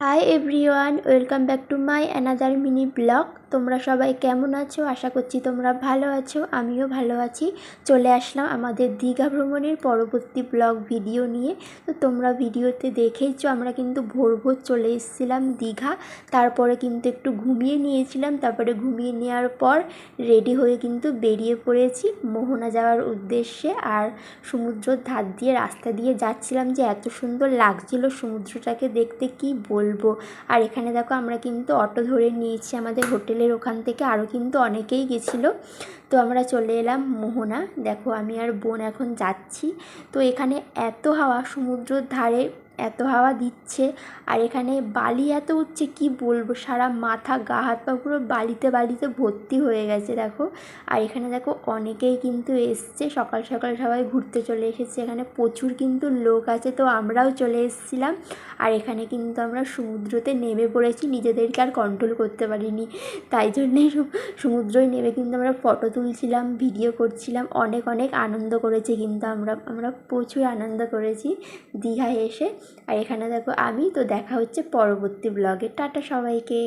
Hi everyone, welcome back to my another mini blog. তোমরা সবাই কেমন আছো? আশা করছি তোমরা ভালো আছো, আমিও ভালো আছি। চলে আসলাম আমাদের দীঘা ভ্রমণের পরবর্তী ব্লগ ভিডিও নিয়ে। তো তোমরা ভিডিওতে দেখেইছো আমরা কিন্তু ভোর ভোর চলে এসেছিলাম দীঘা। তারপরে কিন্তু একটু ঘুমিয়ে নিয়েছিলাম, তারপরে ঘুমিয়ে নেওয়ার পর রেডি হয়ে কিন্তু বেরিয়ে পড়েছি মোহনা যাওয়ার উদ্দেশ্যে। আর সমুদ্রর ধার দিয়ে রাস্তা দিয়ে যাচ্ছিলাম, যে এত সুন্দর লাগছিল সমুদ্রটাকে দেখতে কি বলবো। আর এখানে দেখো আমরা কিন্তু অটো ধরে নিয়েছি আমাদের হোটেলের ওখান থেকে, আরও কিন্তু অনেকেই গেছিলো। তো আমরা চলে এলাম মোহনা। দেখো আমি আর বোন এখন যাচ্ছি। তো এখানে এত হাওয়া, সমুদ্রর ধারে এত হাওয়া দিচ্ছে, আর এখানে বালি এত উঠছে কি বলবো, সারা মাথা গা হাত পা পুরো বালিতে বালিতে ভর্তি হয়ে গেছে দেখো। আর এখানে দেখো অনেকেই কিন্তু এসছে, সকাল সকাল সবাই ঘুরতে চলে এসেছে। এখানে প্রচুর কিন্তু লোক আছে, তো আমরাও চলে এসেছিলাম। আর এখানে কিন্তু আমরা সমুদ্রতে নেমে পড়েছি, নিজেদেরকে আর কন্ট্রোল করতে পারিনি, তাই জন্যেই সমুদ্রই নেমে কিন্তু আমরা ফটো তুলছিলাম, ভিডিও করছিলাম। অনেক অনেক আনন্দ করেছি কিন্তু আমরা প্রচুর আনন্দ করেছি দীঘায় এসে। আর এখানে দেখো আমি তো দেখা হচ্ছে পরবর্তী ব্লগে। টাটা সবাইকে।